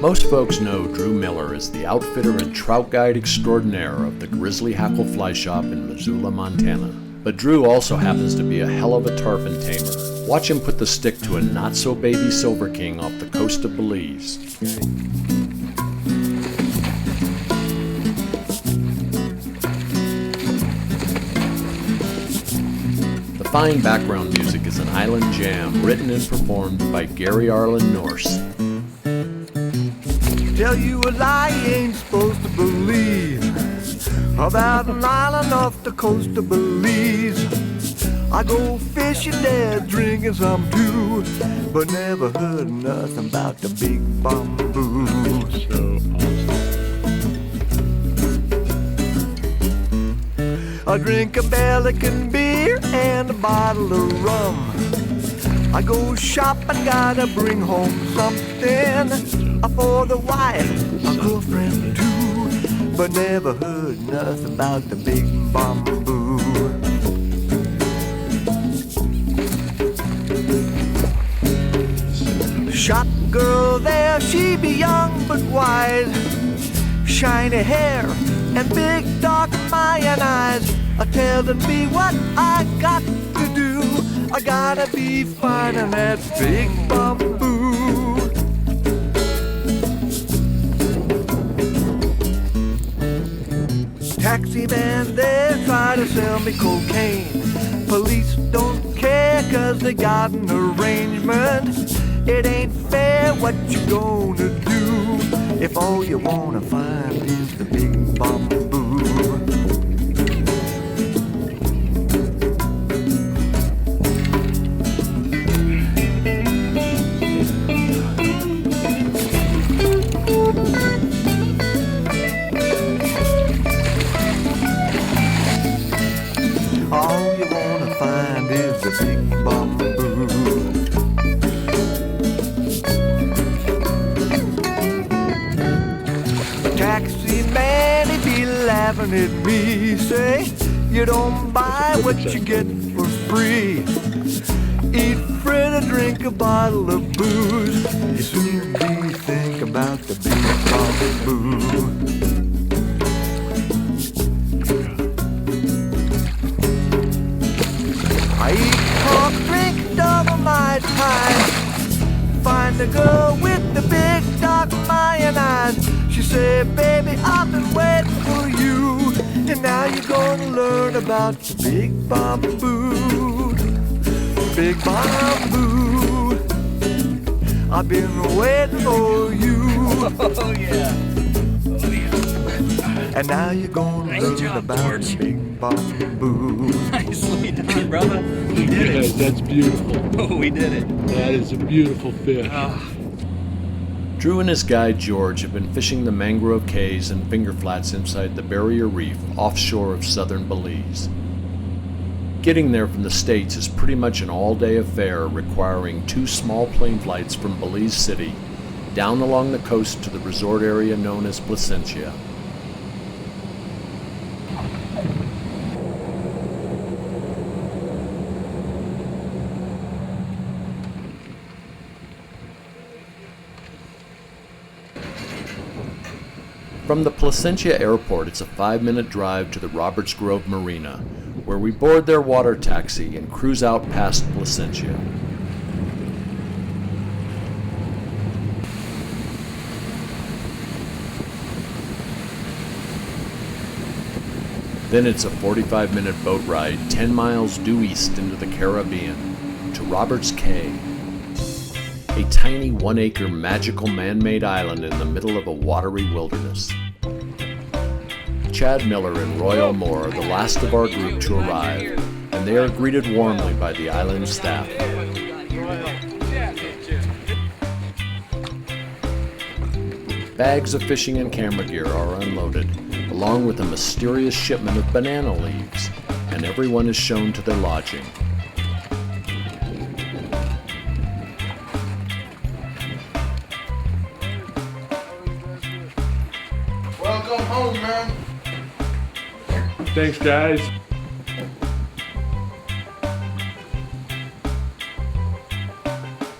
Most folks know Drew Miller as the outfitter and trout guide extraordinaire of the Grizzly Hackle Fly Shop in Missoula, Montana. But Drew also happens to be a hell of a tarpon tamer. Watch him put the stick to a not-so-baby silver king off the coast of Belize. The fine background music is an island jam written and performed by Gary Arlyn Morse. Tell you a lie you ain't supposed to believe about an island off the coast of Belize. I go fishing there, drinking some too, but never heard nothing about the Big Bambu. I drink a Belikin beer and a bottle of rum. I go shopping, gotta bring home something for the wife, a girlfriend too, but never heard nothing about the Big Bambu. Shop girl there, she be young but wise, shiny hair and big dark Mayan eyes, telling me what I got to do. I gotta be finding that Big Bambu. Taxi man there try to sell me cocaine. Police don't care 'cause they got an arrangement. It ain't fair, what you gonna do if all you wanna find is the Big Bambu? All you wanna find is the Big Bambu. Taxi man, he be laughing at me, say, you don't buy what you get for free. Eat fritter, drink a bottle of booze, you soon be think about the Big Bambu. I eat pork, drink double my time, find a girl with the big dark Mayan eyes. She said, baby, I've been waiting for you, and now you're gonna learn about the Big Bambu. Big Bambu, I've been waiting for you. Oh yeah, oh yeah. And now you're gonna learn about the Big Bambu. Nicely done, brother. We did it. Yes, that's beautiful. Oh, we did it. That is a beautiful fish. Drew and his guide George have been fishing the mangrove cays and finger flats inside the barrier reef offshore of southern Belize. Getting there from the States is pretty much an all-day affair, requiring 2 small plane flights from Belize City down along the coast to the resort area known as Placentia. From the Placentia airport, it's a 5-minute drive to the Roberts Grove Marina, where we board their water taxi and cruise out past Placentia. Then it's a 45-minute boat ride 10 miles due east into the Caribbean to Roberts Caye, a tiny 1-acre magical man-made island in the middle of a watery wilderness. Chad Miller and Roy Elmore are the last of our group to arrive, and they are greeted warmly by the island staff. Bags of fishing and camera gear are unloaded, along with a mysterious shipment of banana leaves, and everyone is shown to their lodging. Welcome home, man. Thanks, guys.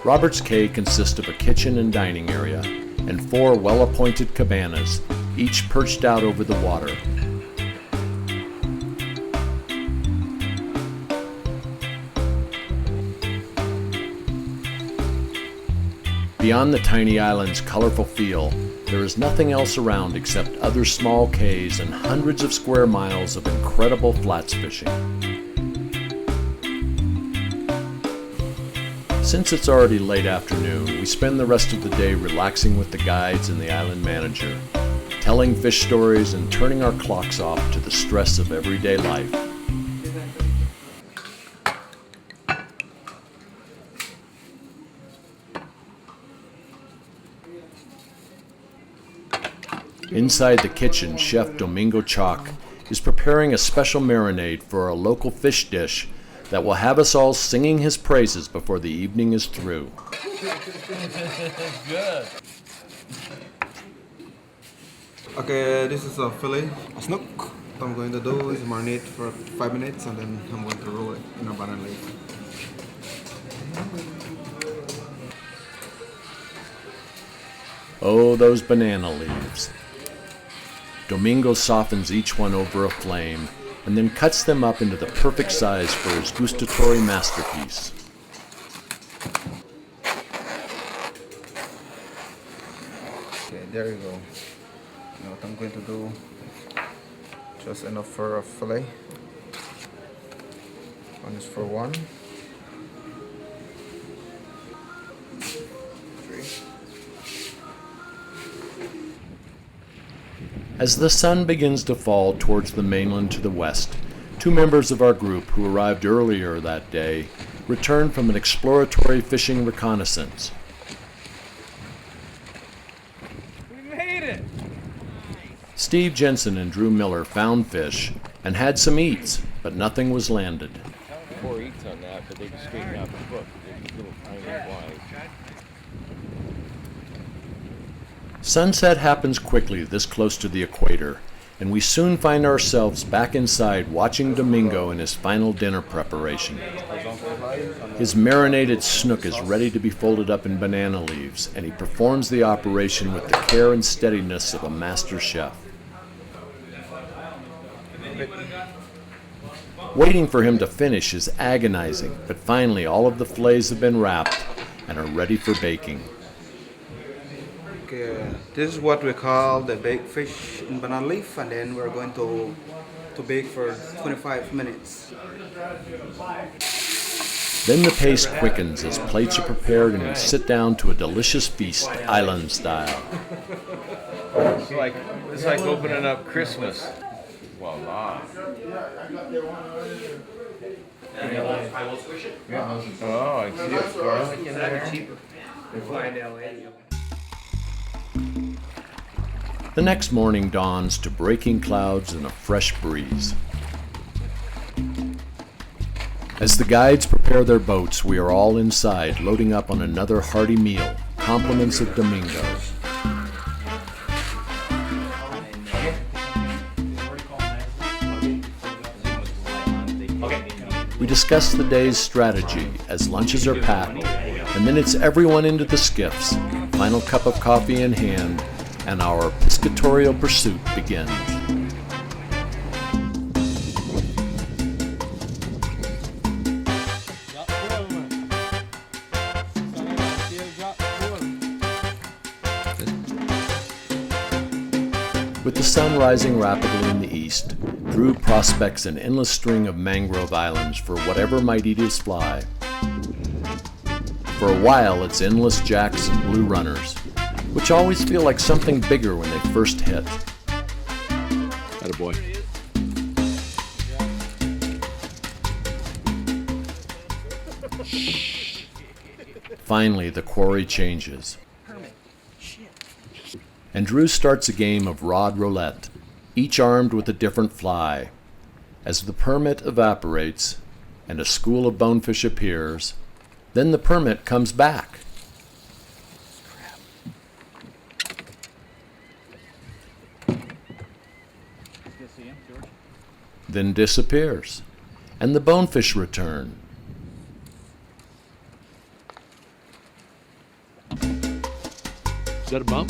Roberts Caye consists of a kitchen and dining area, and 4 well-appointed cabanas, each perched out over the water. Beyond the tiny island's colorful feel, there is nothing else around except other small cays and hundreds of square miles of incredible flats fishing. Since it's already late afternoon, we spend the rest of the day relaxing with the guides and the island manager, telling fish stories and turning our clocks off to the stress of everyday life. Inside the kitchen, Chef Domingo Chalk is preparing a special marinade for a local fish dish that will have us all singing his praises before the evening is through. Good. Okay, this is a fillet, a snook. What I'm going to do is marinate for 5 minutes and then I'm going to roll it in a banana leaf. Oh, those banana leaves. Domingo softens each one over a flame and then cuts them up into the perfect size for his gustatory masterpiece. Okay, there you go. Now what I'm going to do, just enough for a fillet. One is for 1. 3. As the sun begins to fall towards the mainland to the west, 2 members of our group who arrived earlier that day return from an exploratory fishing reconnaissance. We made it! Steve Jensen and Drew Miller found fish and had some eats, but nothing was landed. 4 eats on that, but they just straighten out the hook. They're just little tiny wide. Sunset happens quickly this close to the equator, and we soon find ourselves back inside watching Domingo in his final dinner preparation. His marinated snook is ready to be folded up in banana leaves, and he performs the operation with the care and steadiness of a master chef. Waiting for him to finish is agonizing, but finally all of the fillets have been wrapped and are ready for baking. Okay, this is what we call the baked fish in banana leaf, and then we're going to bake for 25 minutes. Then the pace quickens as plates are prepared and we sit down to a delicious feast, island style. It's like opening up Christmas. Voila. Oh, I see it. Garlic in there. The next morning dawns to breaking clouds and a fresh breeze. As the guides prepare their boats, we are all inside, loading up on another hearty meal, compliments of Domingo's. We discuss the day's strategy as lunches are packed, and then it's everyone into the skiffs, final cup of coffee in hand, and our piscatorial pursuit begins. With the sun rising rapidly in the east, Drew prospects an endless string of mangrove islands for whatever might eat his fly. For a while, it's endless jacks and blue runners, which always feel like something bigger when they first hit. Attaboy. Finally, the quarry changes. And Drew starts a game of rod roulette, each armed with a different fly. As the permit evaporates and a school of bonefish appears, then the permit comes back. Then disappears, and the bonefish return. that a bump?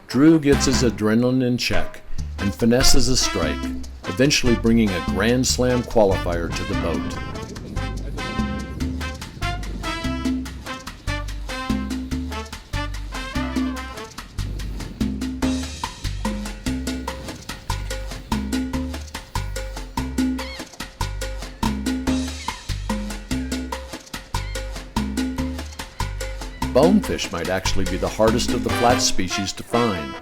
Drew gets his adrenaline in check and finesses a strike, eventually bringing a Grand Slam qualifier to the boat. Bonefish might actually be the hardest of the flat species to find,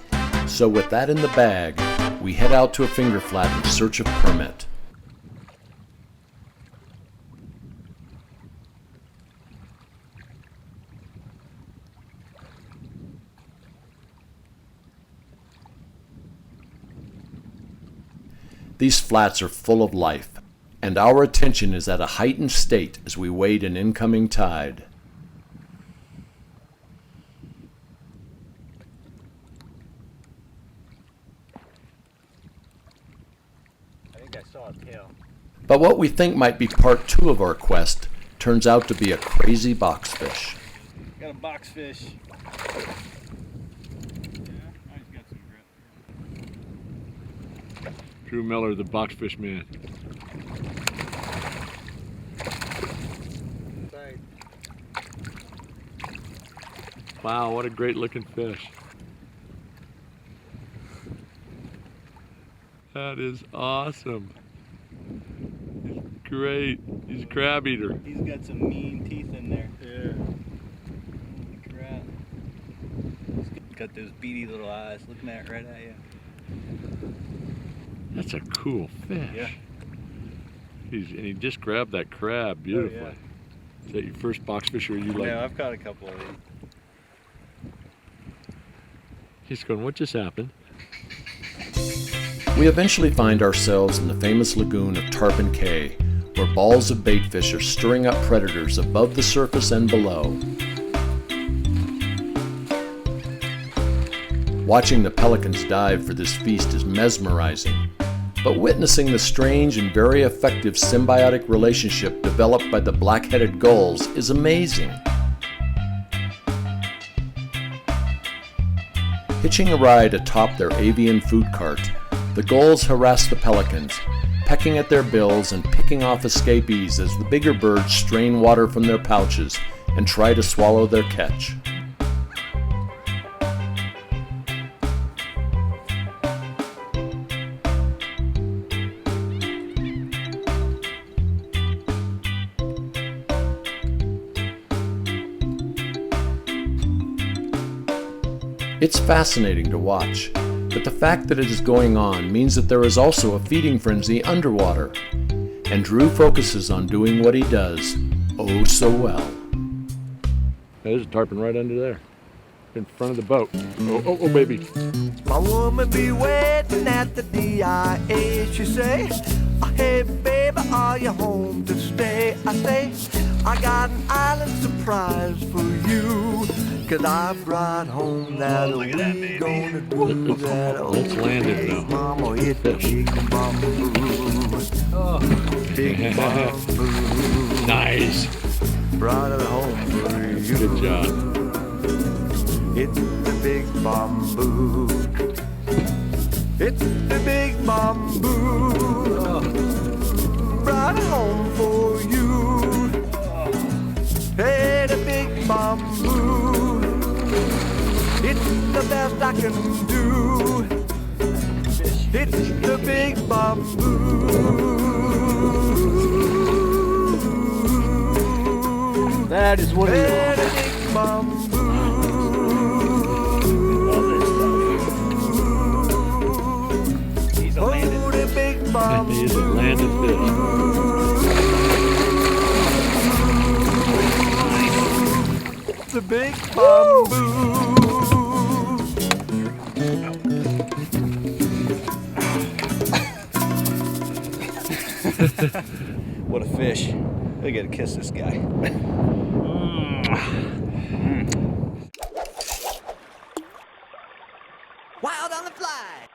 so with that in the bag, we head out to a finger flat in search of permit. These flats are full of life, and our attention is at a heightened state as we wade an incoming tide. But what we think might be part 2 of our quest turns out to be a crazy boxfish. Got a boxfish. Drew Miller, the boxfish man. Wow, what a great looking fish. That is awesome. He's great. He's a crab eater. He's got some mean teeth in there. Yeah. Holy crap. He's got those beady little eyes looking at right at you. That's a cool fish. Yeah. And he just grabbed that crab beautifully. Oh, yeah. Is that your first boxfish, or you like? Yeah, I've caught a couple of these. He's going, what just happened? We eventually find ourselves in the famous lagoon of Tarpon Caye, where balls of baitfish are stirring up predators above the surface and below. Watching the pelicans dive for this feast is mesmerizing, but witnessing the strange and very effective symbiotic relationship developed by the black-headed gulls is amazing. Hitching a ride atop their avian food cart, the gulls harass the pelicans, pecking at their bills and picking off escapees as the bigger birds strain water from their pouches and try to swallow their catch. It's fascinating to watch, but the fact that it is going on means that there is also a feeding frenzy underwater, and Drew focuses on doing what he does oh so well. There's a tarpon right under there, in front of the boat. Oh, baby. My woman be waiting at the DIA. She say, hey baby, are you home to stay? I say, I got an island surprise for you, 'cause I brought home that we gonna do that. Let's land it now. Mama hit the big bamboo. Big bamboo. Nice. Brought it home for you. Good job. It's the big bamboo. It's the big bamboo. Brought it home for you. Hey, the big bamboo. It's the best I can do. It's the big bamboo. That is what it Hey, is. the big bamboo. He's a landed. Oh, the big bamboo. He is a landed fish. The big bamboo. What a fish. I gotta kiss this guy. Wild on the fly.